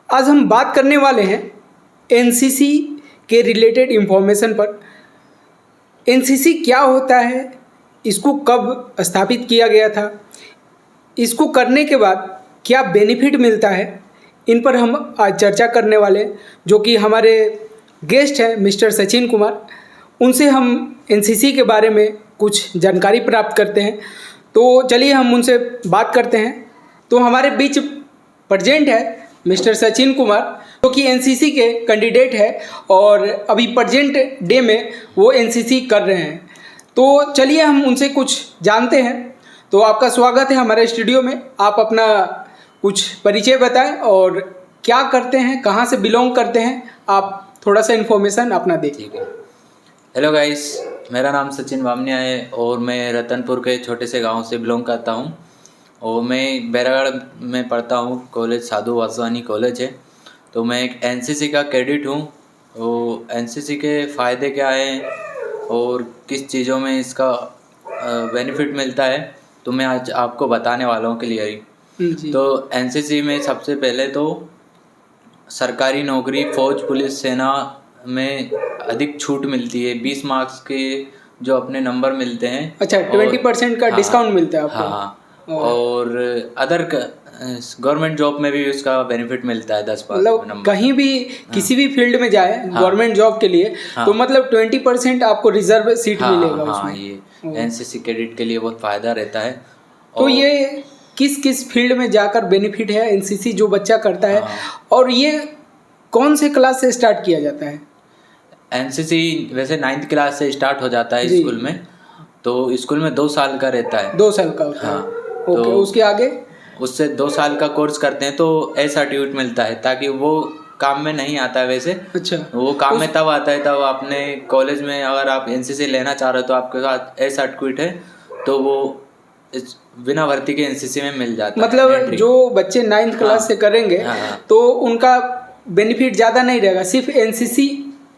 आज हम बात करने वाले हैं एनसीसी के रिलेटेड इन्फॉर्मेशन पर। एनसीसी क्या होता है, इसको कब स्थापित किया गया था, इसको करने के बाद क्या बेनिफिट मिलता है, इन पर हम आज चर्चा करने वाले हैं। जो कि हमारे गेस्ट हैं मिस्टर सचिन कुमार, उनसे हम एनसीसी के बारे में कुछ जानकारी प्राप्त करते हैं। तो चलिए हम उनसे बात करते हैं। तो हमारे बीच प्रेजेंट है मिस्टर सचिन कुमार, जो कि एनसीसी के कैंडिडेट है और अभी प्रेजेंट डे में वो एनसीसी कर रहे हैं। तो चलिए हम उनसे कुछ जानते हैं। तो आपका स्वागत है हमारे स्टूडियो में। आप अपना कुछ परिचय बताएं और क्या करते हैं, कहाँ से बिलोंग करते हैं, आप थोड़ा सा इन्फॉर्मेशन अपना दें। ठीक है। हेलो गाइस, मेरा नाम सचिन बामनिया है और मैं रतनपुर के छोटे से गांव से बिलोंग करता हूं और मैं बैरागढ़ में पढ़ता हूं। कॉलेज साधु वासवानी कॉलेज है। तो मैं एक एनसीसी का कैडेट हूं। तो एनसीसी के फ़ायदे क्या हैं और किस चीज़ों में इसका बेनिफिट मिलता है, तो मैं आज आपको बताने वाला हूं क्लियर ही। तो एनसीसी में सबसे पहले तो सरकारी नौकरी, फौज, पुलिस, सेना में अधिक छूट मिलती है। 20 मार्क्स के जो अपने नंबर मिलते हैं। अच्छा, 20% का डिस्काउंट मिलता है आपको। हाँ, और अदर गवर्नमेंट जॉब में भी उसका बेनिफिट मिलता है 10 मतलब कहीं भी किसी भी फील्ड में जाए गवर्नमेंट जॉब के लिए, तो मतलब 20% आपको रिजर्व सीट मिलेगा उसमें। ये एनसीसी कैडेट के लिए बहुत फायदा रहता है। तो ये किस किस फील्ड में जाकर बेनिफिट है एनसीसी जो बच्चा करता है, और ये कौन से क्लास से स्टार्ट किया जाता है? एनसीसी वैसे 9th क्लास से स्टार्ट हो जाता है स्कूल में। तो स्कूल में 2 साल का रहता है। 2 साल का होता है। ओके, तो उसके आगे उससे 2 साल का कोर्स करते हैं तो ए सर्टिफिकेट मिलता है, ताकि वो काम में नहीं आता है वैसे। अच्छा, वो काम में तब आता है तब अपने कॉलेज में अगर आप एनसीसी लेना चाह रहे हो तो आपके साथ ए सर्टिफिकेट है तो वो बिना भर्ती के एनसीसी में मिल जाता है। मतलब जो बच्चे 9th क्लास से करेंगे तो उनका बेनिफिट ज़्यादा नहीं रहेगा, सिर्फ एनसीसी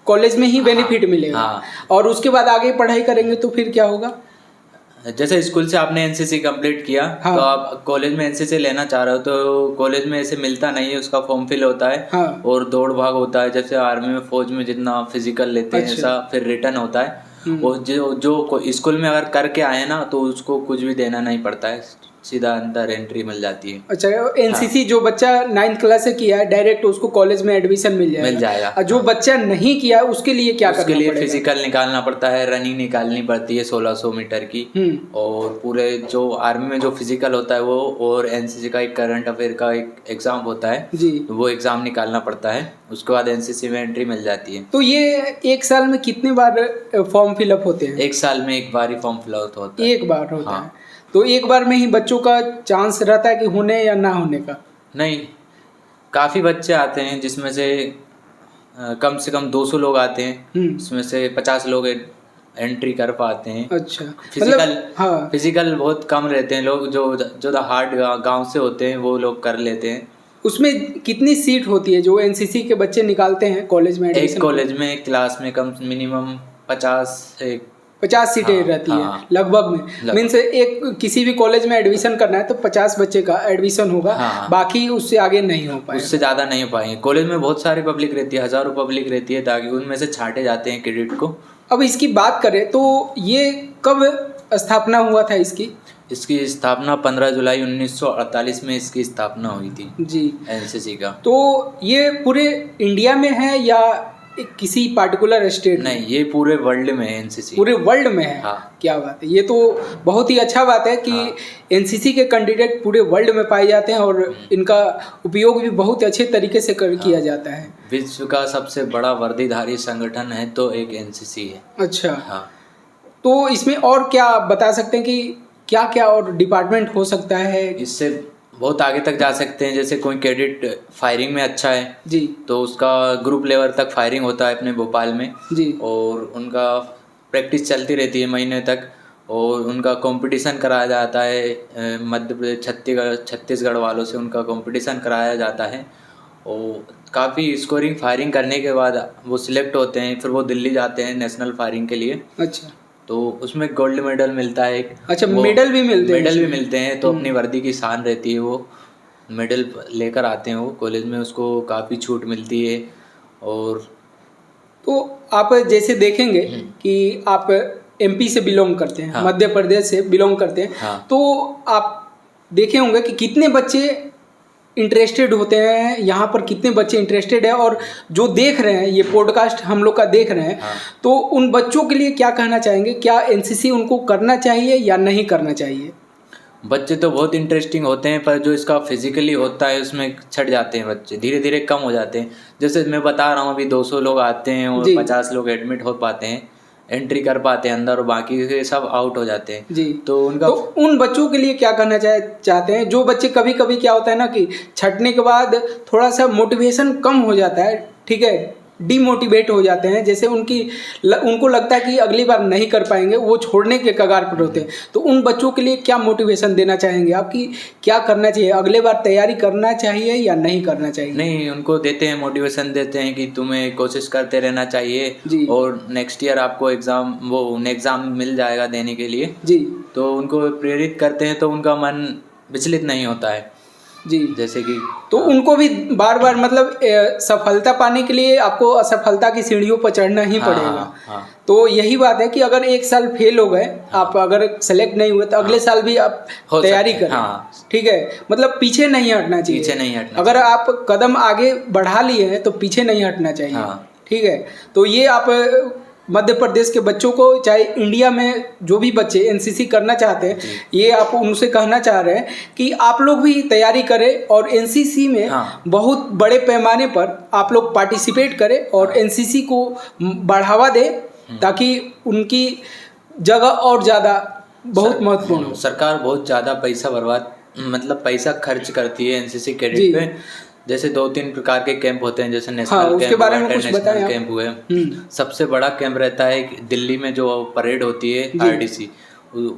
कॉलेज में ही बेनिफिट मिलेगा। और उसके बाद आगे पढ़ाई करेंगे तो फिर क्या होगा? जैसे स्कूल से आपने एनसीसी कंप्लीट किया तो आप कॉलेज में एनसीसी लेना चाह रहे हो तो कॉलेज में ऐसे मिलता नहीं है, उसका फॉर्म फिल होता है। और दौड़ भाग होता है, जैसे आर्मी में, फौज में जितना फिजिकल लेते हैं ऐसा फिर रिटर्न होता है। और जो स्कूल में अगर करके आए ना तो उसको कुछ भी देना नहीं पड़ता है, सीधा अंदर एंट्री मिल जाती है। अच्छा, एनसीसी जो बच्चा 9th क्लास से किया है डायरेक्ट उसको कॉलेज में एडमिशन मिल जाएगा। और जो बच्चा नहीं किया उसके लिए क्या करना पड़ेगा? उसके लिए फिजिकल निकालना पड़ता है, रनिंग निकालनी पड़ती है 1600 मीटर की। और पूरे जो आर्मी में जो फिजिकल होता है वो, और एनसीसी का एक करंट अफेयर का एक एग्जाम होता है जी, वो एग्जाम निकालना पड़ता है। उसके बाद एनसीसी में एंट्री मिल जाती है। तो ये एक साल में कितने बार फॉर्म फिलअप होते हैं? 1 साल में एक बार ही फॉर्म फिलअप होता है। एक बार होता है। तो एक बार में ही बच्चों का चांस रहता है कि होने या ना होने का? नहीं, काफ़ी बच्चे आते हैं जिसमें से कम से कम 200 लोग आते हैं, इसमें से 50 लोग एंट्री कर पाते हैं। अच्छा, फिजिकल बहुत कम रहते हैं लोग, जो हार्ड गांव से होते हैं वो लोग कर लेते हैं। उसमें कितनी सीट होती है जो एनसीसी के बच्चे निकालते हैं कॉलेज में? एक कॉलेज में, एक क्लास में कम मिनिमम 50 सीटें रहती है लगभग में। मीन्स एक किसी भी कॉलेज में एडमिशन करना है तो 50 बच्चे का एडमिशन होगा। बाकी उससे आगे नहीं हो पाएगा, उससे ज़्यादा नहीं हो पाएंगे। कॉलेज में बहुत सारी पब्लिक रहती है, हज़ारों पब्लिक रहती है, ताकि उनमें से छांटे जाते हैं कैडेट को। अब इसकी बात करें तो ये कब स्थापना हुआ था इसकी? इसकी स्थापना 15 जुलाई 1948 में इसकी स्थापना हुई थी जी, एनसीसी का। तो ये पूरे इंडिया में है या किसी पार्टिकुलर स्टेट? नहीं, ये पूरे वर्ल्ड में है एनसीसी। पूरे वर्ल्ड में है। क्या बात है, ये तो बहुत ही अच्छा बात है कि एनसीसी के कैंडिडेट पूरे वर्ल्ड में पाए जाते हैं और इनका उपयोग भी बहुत अच्छे तरीके से किया जाता है। विश्व का सबसे बड़ा वर्दीधारी संगठन है तो एक एनसीसी है। अच्छा, तो इसमें और क्या बता सकते हैं कि क्या क्या और डिपार्टमेंट हो सकता है? इससे बहुत आगे तक जा सकते हैं। जैसे कोई कैडेट फायरिंग में अच्छा है जी, तो उसका ग्रुप लेवल तक फायरिंग होता है अपने भोपाल में जी, और उनका प्रैक्टिस चलती रहती है महीने तक, और उनका कंपटीशन कराया जाता है। मध्य प्रदेश, छत्तीसगढ़ वालों से उनका कंपटीशन कराया जाता है और काफ़ी स्कोरिंग फायरिंग करने के बाद वो सिलेक्ट होते हैं। फिर वो दिल्ली जाते हैं नेशनल फायरिंग के लिए। अच्छा, तो उसमें गोल्ड मेडल मिलता है। अच्छा, मेडल भी मिलते हैं? मेडल भी मिलते हैं, तो अपनी वर्दी की शान रहती है वो। मेडल लेकर आते हैं वो कॉलेज में, उसको काफ़ी छूट मिलती है। और तो आप जैसे देखेंगे कि आप एमपी से बिलोंग करते हैं, हाँ। मध्य प्रदेश से बिलोंग करते हैं, हाँ। तो आप देखे होंगे कि कितने बच्चे इंटरेस्टेड होते हैं, यहाँ पर कितने बच्चे इंटरेस्टेड है, और जो देख रहे हैं ये पॉडकास्ट हम लोग का देख रहे हैं, हाँ। तो उन बच्चों के लिए क्या कहना चाहेंगे? क्या एनसीसी उनको करना चाहिए या नहीं करना चाहिए? बच्चे तो बहुत इंटरेस्टिंग होते हैं, पर जो इसका फिजिकली होता है उसमें छट जाते हैं बच्चे, धीरे धीरे कम हो जाते हैं। जैसे मैं बता रहा हूँ, अभी 200 लोग आते हैं और जी। 50 लोग एडमिट हो पाते हैं, एंट्री कर पाते हैं अंदर, और बाकी के सब आउट हो जाते हैं। जी। तो उनका तो उन बच्चों के लिए क्या कहना चाहते हैं, जो बच्चे कभी कभी क्या होता है ना कि छटने के बाद थोड़ा सा मोटिवेशन कम हो जाता है, ठीक है, डीमोटिवेट हो जाते हैं, जैसे उनको लगता है कि अगली बार नहीं कर पाएंगे, वो छोड़ने के कगार पर होते हैं। तो उन बच्चों के लिए क्या मोटिवेशन देना चाहेंगे आप कि क्या करना चाहिए, अगले बार तैयारी करना चाहिए या नहीं करना चाहिए? नहीं, उनको देते हैं, मोटिवेशन देते हैं कि तुम्हें कोशिश करते रहना चाहिए जी। और नेक्स्ट ईयर आपको एग्ज़ाम मिल जाएगा देने के लिए। जी। तो उनको प्रेरित करते हैं, तो उनका मन विचलित नहीं होता है। जी। जैसे कि तो उनको भी बार बार मतलब सफलता पाने के लिए आपको असफलता की सीढ़ियों पर चढ़ना ही पड़ेगा। हाँ। तो यही बात है कि अगर एक साल फेल हो गए, आप अगर सेलेक्ट नहीं हुए, तो अगले साल भी आप हो तैयारी सकते हैं। करें। हाँ। ठीक है, मतलब पीछे नहीं हटना चाहिए। पीछे नहीं हटना अगर आप कदम आगे बढ़ा लिए हैं तो पीछे नहीं हटना चाहिए। हाँ। ठीक है, तो ये आप मध्य प्रदेश के बच्चों को, चाहे इंडिया में जो भी बच्चे एनसीसी करना चाहते हैं, ये आप उनसे कहना चाह रहे हैं कि आप लोग भी तैयारी करें और एनसीसी में हाँ। बहुत बड़े पैमाने पर आप लोग पार्टिसिपेट करें और एनसीसी को बढ़ावा दें, ताकि उनकी जगह और ज़्यादा बहुत महत्वपूर्ण हो। सरकार बहुत ज़्यादा पैसा खर्च करती है एनसीसी कैडेट पे। जैसे 2-3 प्रकार के कैंप होते हैं, जैसे नेशनल उसके कैंप बारे हुआ, में कुछ बताएं इंटरनेशनल आप। कैंप हुए। सबसे बड़ा कैंप रहता है दिल्ली में, जो परेड होती है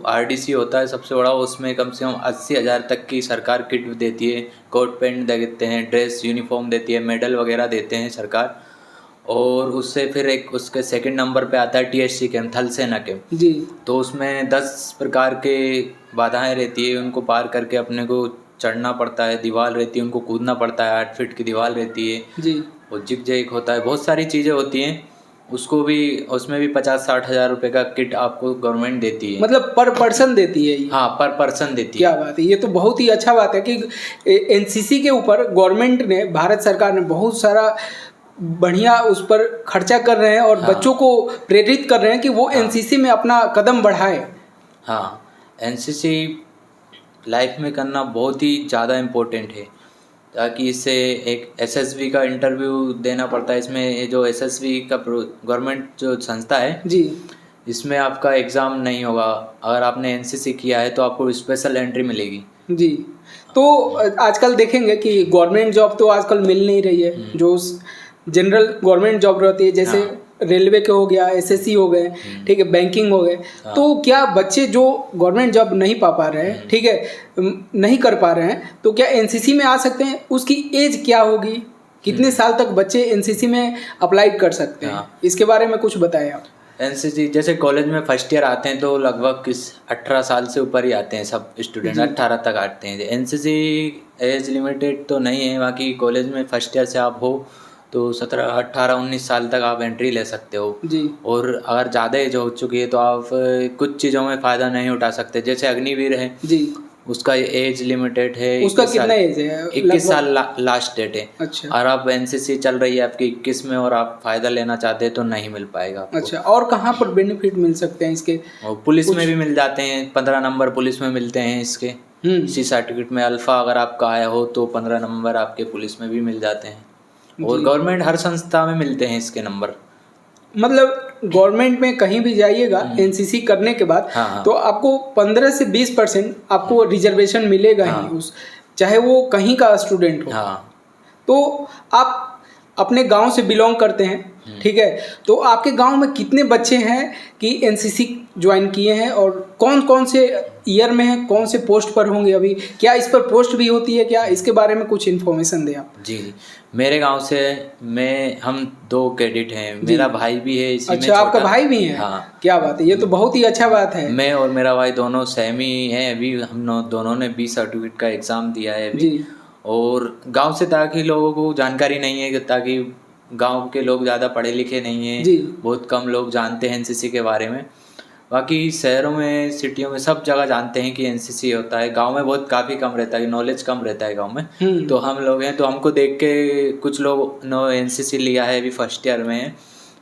आरडीसी होता है सबसे बड़ा। उसमें कम से कम 80,000 तक की सरकार किट देती है, कोट पैंट देते हैं, ड्रेस यूनिफॉर्म देती है, मेडल वगैरह देते हैं सरकार। और उससे फिर उसके सेकंड नंबर पे आता है टीएससी कैंप, थल सेना कैंप जी। तो उसमें 10 प्रकार के बाधाएं रहती है, उनको पार करके अपने को चढ़ना पड़ता है। दीवार रहती है, उनको कूदना पड़ता है, 8 फीट की दीवार रहती है जी। और जिग जैक होता है, बहुत सारी चीज़ें होती हैं। उसमें भी 50-60 हज़ार रुपये का किट आपको गवर्नमेंट देती है। मतलब पर पर्सन देती है ये? हाँ, पर पर्सन देती क्या है। बात है, ये तो बहुत ही अच्छा बात है कि एनसीसी के ऊपर गवर्नमेंट ने, भारत सरकार ने बहुत सारा बढ़िया उस पर खर्चा कर रहे हैं और बच्चों को प्रेरित कर रहे हैं कि वो एनसीसी में अपना कदम बढ़ाए। हाँ, एनसीसी लाइफ में करना बहुत ही ज़्यादा इम्पोर्टेंट है, ताकि इससे एक एसएसबी का इंटरव्यू देना पड़ता है। इसमें जो एसएसबी का गवर्नमेंट जो संस्था है जी, इसमें आपका एग्ज़ाम नहीं होगा। अगर आपने एनसीसी किया है तो आपको स्पेशल एंट्री मिलेगी। जी। तो आजकल देखेंगे कि गवर्नमेंट जॉब तो आजकल मिल नहीं रही है, जो जनरल गवर्नमेंट जॉब रहती है, जैसे रेलवे के हो गया, एसएससी हो गए, ठीक है, बैंकिंग हो गए। तो क्या बच्चे जो गवर्नमेंट जॉब नहीं पा रहे हैं, ठीक है, नहीं कर पा रहे हैं, तो क्या एनसीसी में आ सकते हैं? उसकी एज क्या होगी, कितने साल तक बच्चे एनसीसी में अप्लाई कर सकते हैं? इसके बारे में कुछ बताएं आप। एनसीसी जैसे कॉलेज में फर्स्ट ईयर आते हैं तो लगभग 18 साल से ऊपर ही आते हैं सब स्टूडेंट, 18 तक आते हैं। एनसीसी एज लिमिटेड तो नहीं है, बाकी कॉलेज में फर्स्ट ईयर से आप हो तो 17, 18, 19 साल तक आप एंट्री ले सकते हो जी। और अगर ज़्यादा एज हो चुकी है तो आप कुछ चीज़ों में फ़ायदा नहीं उठा सकते। जैसे अग्निवीर है जी, उसका एज लिमिटेड है, उसका कितना एज है? 21 साल लास्ट डेट है। अच्छा। और आप एनसीसी चल रही है आपकी 21 में और आप फ़ायदा लेना चाहते हैं तो नहीं मिल पाएगा आपको। अच्छा, और कहाँ पर बेनिफिट मिल सकते हैं इसके? और पुलिस में भी मिल जाते हैं, 15 नंबर पुलिस में मिलते हैं इसके। इसी सर्टिफिकेट में अल्फ़ा अगर आपका आया हो तो 15 नंबर आपके पुलिस में भी मिल जाते हैं। और गवर्नमेंट हर संस्था में मिलते हैं इसके नंबर। मतलब गवर्नमेंट में कहीं भी जाइएगा एनसीसी करने के बाद, तो आपको 15 से 20% आपको रिजर्वेशन मिलेगा ही, चाहे वो कहीं का स्टूडेंट हो। तो आप अपने गांव से बिलोंग करते हैं, ठीक है, तो आपके गांव में कितने बच्चे हैं कि एनसीसी ज्वाइन किए हैं और कौन कौन से ईयर में हैं, कौन से पोस्ट पर होंगे अभी? क्या इस पर पोस्ट भी होती है क्या? इसके बारे में कुछ इन्फॉर्मेशन दें आप। जी, मेरे गांव से हम 2 कैडेट हैं, मेरा भाई भी है इसी में। अच्छा, आपका भाई भी है? हाँ। क्या बात है, ये तो बहुत ही अच्छा बात है। मैं और मेरा भाई दोनों सेम ही हैं। अभी हम दोनों ने 20 सर्टिफिकेट का एग्ज़ाम दिया है अभी। जी। और गांव से ताकि लोगों को जानकारी नहीं है, ताकि गांव के लोग ज़्यादा पढ़े लिखे नहीं हैं, जी। बहुत कम लोग जानते हैं एनसीसी के बारे में। बाकी शहरों में, सिटियों में सब जगह जानते हैं कि एनसीसी होता है। गांव में बहुत काफ़ी कम रहता है, नॉलेज कम रहता है गांव में। तो हम लोग हैं, तो हमको देख के कुछ लोग नो एनसीसी लिया है, अभी फर्स्ट ईयर में है,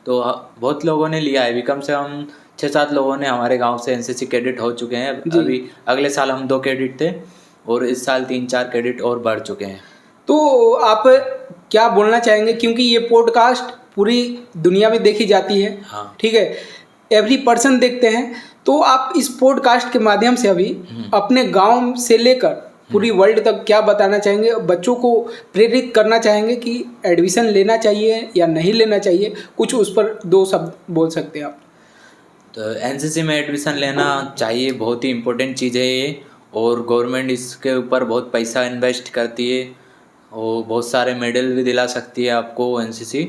तो बहुत लोगों ने लिया है। अभी कम से कम 6-7 लोगों ने हमारे गांव से एनसीसी कैडेट हो चुके हैं। अभी अगले साल हम 2 कैडेट थे और इस साल 3-4 कैडेट और बढ़ चुके हैं। तो आप क्या बोलना चाहेंगे, क्योंकि ये पॉडकास्ट पूरी दुनिया में देखी जाती है, हाँ। ठीक है, एवरी पर्सन देखते हैं, तो आप इस पॉडकास्ट के माध्यम से अभी अपने गांव से लेकर पूरी वर्ल्ड तक क्या बताना चाहेंगे? बच्चों को प्रेरित करना चाहेंगे कि एडमिशन लेना चाहिए या नहीं लेना चाहिए? कुछ उस पर 2 शब्द बोल सकते हैं आप। तो एनसीसी में एडमिशन लेना चाहिए, बहुत ही इम्पोर्टेंट चीज़ है ये, और गवर्नमेंट इसके ऊपर बहुत पैसा इन्वेस्ट करती है और बहुत सारे मेडल भी दिला सकती है आपको एनसीसी।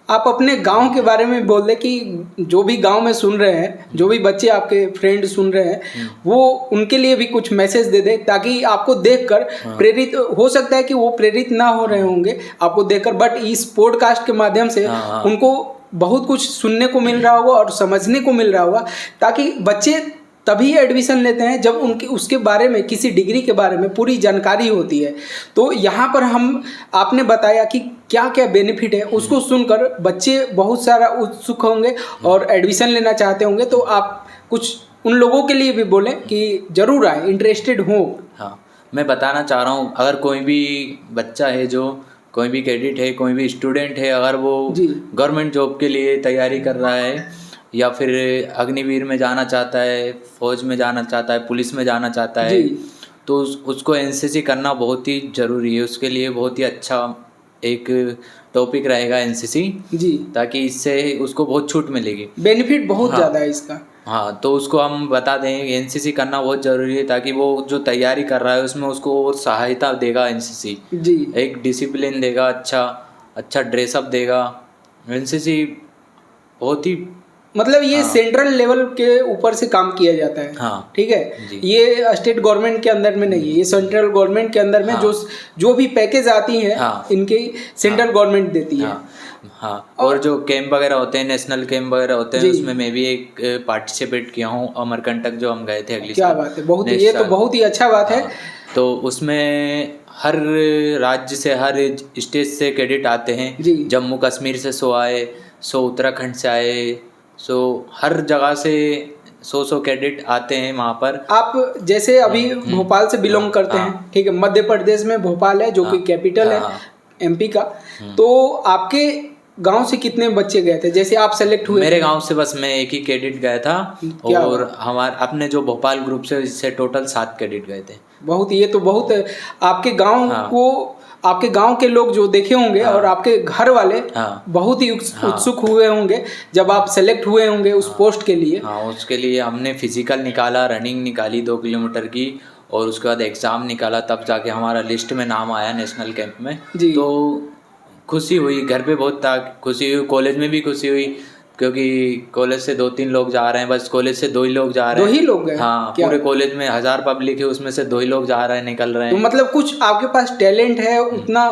आप अपने गांव के बारे में बोल दें कि जो भी गांव में सुन रहे हैं, जो भी बच्चे आपके फ्रेंड सुन रहे हैं, वो उनके लिए भी कुछ मैसेज दे दें, ताकि आपको देखकर प्रेरित, हो सकता है कि वो प्रेरित ना हो रहे होंगे आपको देखकर, बट इस पॉडकास्ट के माध्यम से उनको बहुत कुछ सुनने को मिल रहा होगा और समझने को मिल रहा होगा, ताकि बच्चे तभी एडमिशन लेते हैं जब उनके उसके बारे में, किसी डिग्री के बारे में पूरी जानकारी होती है। तो यहाँ पर आपने बताया कि क्या क्या बेनिफिट है, उसको सुनकर बच्चे बहुत सारा उत्सुक होंगे और एडमिशन लेना चाहते होंगे। तो आप कुछ उन लोगों के लिए भी बोलें कि ज़रूर आए, इंटरेस्टेड हो। हाँ, मैं बताना चाह रहा हूँ, अगर कोई भी बच्चा है, जो कोई भी कैडेट है, कोई भी स्टूडेंट है, अगर वो गवर्नमेंट जॉब के लिए तैयारी कर रहा है या फिर अग्निवीर में जाना चाहता है, फौज में जाना चाहता है, पुलिस में जाना चाहता है, तो उसको एनसीसी करना बहुत ही ज़रूरी है। उसके लिए बहुत ही अच्छा एक टॉपिक रहेगा एनसीसी जी, ताकि इससे उसको बहुत छूट मिलेगी, बेनिफिट बहुत ज़्यादा है इसका। हाँ, तो उसको हम बता दें एनसीसी करना बहुत ज़रूरी है, ताकि वो जो तैयारी कर रहा है उसमें उसको और सहायता देगा एनसीसी जी, एक डिसिप्लिन देगा, अच्छा ड्रेसअप देगा। एनसीसी बहुत ही, मतलब ये सेंट्रल लेवल के ऊपर से काम किया जाता है। हाँ, ठीक है, ये स्टेट गवर्नमेंट के अंदर में नहीं है, ये सेंट्रल गवर्नमेंट के अंदर में जो भी पैकेज आती है इनके सेंट्रल गवर्नमेंट देती है। हाँ, और जो कैंप वगैरह होते हैं, नेशनल कैंप वगैरह होते हैं, उसमें मैं भी एक पार्टिसिपेट किया हूँ, अमरकंटक जो हम गए थे अगली साल। क्या बात है, बहुत, ये तो बहुत ही अच्छा बात है। तो उसमें हर राज्य से, हर स्टेट से कैडेट आते हैं। जम्मू कश्मीर से 100 आए, 100 उत्तराखंड से आए, हर जगह से 100 कैडेट आते हैं वहाँ पर। आप जैसे अभी भोपाल से बिलोंग करते हैं, ठीक है, मध्य प्रदेश में भोपाल है जो कि कैपिटल है एमपी का। तो आपके गांव से कितने बच्चे गए थे, जैसे आप सेलेक्ट हुए? मेरे गांव से बस मैं एक ही कैडेट गया था, और हमारे अपने जो भोपाल ग्रुप से, इससे टोटल 7 कैडेट गए थे। बहुत, ये तो बहुत आपके गांव को, आपके गांव के लोग जो देखे होंगे और आपके घर वाले बहुत ही उत्सुक हुए होंगे जब आप सेलेक्ट हुए होंगे उस पोस्ट के लिए। हाँ, उसके लिए हमने फिजिकल निकाला, रनिंग निकाली 2 किलोमीटर की, और उसके बाद एग्ज़ाम निकाला, तब जाके हमारा लिस्ट में नाम आया नेशनल कैंप में। तो खुशी हुई, घर पे बहुत खुशी हुई, कॉलेज में भी खुशी हुई, क्योंकि कॉलेज से 2-3 लोग जा रहे हैं, बस कॉलेज से 2 ही लोग जा रहे हैं। 2 ही लोग गए? हाँ, पूरे कॉलेज में 1000 पब्लिक है, उसमें से 2 ही लोग जा रहे हैं, निकल रहे हैं। तो मतलब कुछ आपके पास टैलेंट है, उतना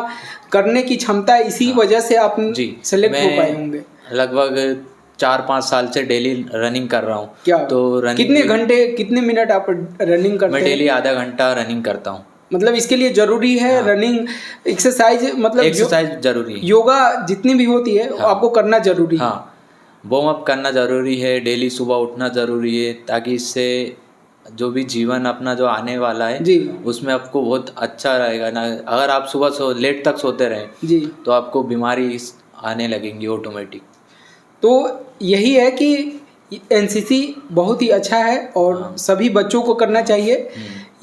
करने की क्षमता, इसी वजह से आप सेलेक्ट हो पाए होंगे। लगभग 4-5 साल से डेली रनिंग कर रहा हूँ। क्या? तो रनिंग कितने घंटे, कितने मिनट आप रनिंग करते हैं? मैं डेली आधा घंटा रनिंग करता हूँ। मतलब इसके लिए जरूरी है रनिंग, एक्सरसाइज, मतलब एक्सरसाइज जरूरी है, योगा जितनी भी होती है आपको करना जरूरी है। हाँ, वार्म अप करना जरूरी है, डेली सुबह उठना जरूरी है, ताकि इससे जो भी जीवन अपना जो आने वाला है जी, उसमें आपको बहुत अच्छा रहेगा ना। अगर आप सुबह लेट तक सोते रहें जी, तो आपको बीमारी आने लगेंगी ऑटोमेटिक। तो यही है कि एनसीसी बहुत ही अच्छा है और सभी बच्चों को करना चाहिए,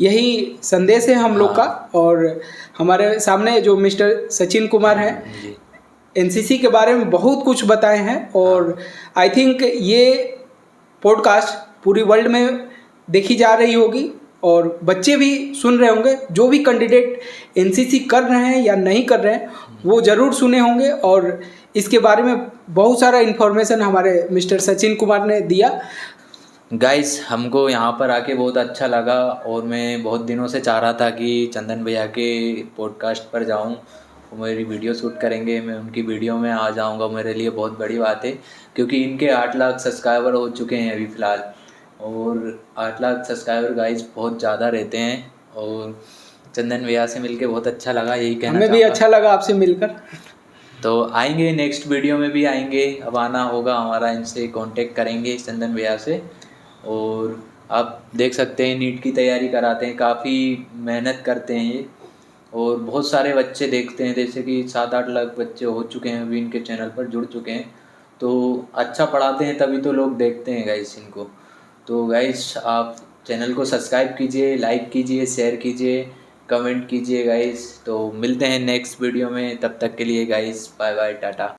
यही संदेश है हम लोग का। और हमारे सामने जो मिस्टर सचिन कुमार हैं, एनसीसी के बारे में बहुत कुछ बताए हैं, और आई थिंक ये पॉडकास्ट पूरी वर्ल्ड में देखी जा रही होगी और बच्चे भी सुन रहे होंगे। जो भी कैंडिडेट एनसीसी कर रहे हैं या नहीं कर रहे हैं, वो ज़रूर सुने होंगे, और इसके बारे में बहुत सारा इन्फॉर्मेशन हमारे मिस्टर सचिन कुमार ने दिया। गाइस हमको यहाँ पर आके बहुत अच्छा लगा और मैं बहुत दिनों से चाह रहा था कि चंदन भैया के पॉडकास्ट पर जाऊँ, वो मेरी वीडियो शूट करेंगे, मैं उनकी वीडियो में आ जाऊँगा। मेरे लिए बहुत बड़ी बात है क्योंकि इनके 8 लाख सब्सक्राइबर हो चुके हैं अभी फ़िलहाल, और 8 लाख सब्सक्राइबर गाइस बहुत ज़्यादा रहते हैं। और चंदन भैया से मिलके बहुत अच्छा लगा, यही कहना हमें भी चाहूँगा। अच्छा लगा आपसे मिलकर। तो आएंगे, नेक्स्ट वीडियो में भी आएंगे, अब आना होगा हमारा, इनसे कांटेक्ट करेंगे चंदन भैया से। और आप देख सकते हैं नीट की तैयारी कराते हैं, काफ़ी मेहनत करते हैं ये, और बहुत सारे बच्चे देखते हैं, जैसे कि 7-8 लाख बच्चे हो चुके हैं अभी इनके चैनल पर जुड़ चुके हैं। तो अच्छा पढ़ाते हैं तभी तो लोग देखते हैं गाइस इनको। तो गाइस आप चैनल को सब्सक्राइब कीजिए, लाइक कीजिए, शेयर कीजिए, कमेंट कीजिए गाइस। तो मिलते हैं नेक्स्ट वीडियो में, तब तक के लिए गाइस बाय बाय, टाटा।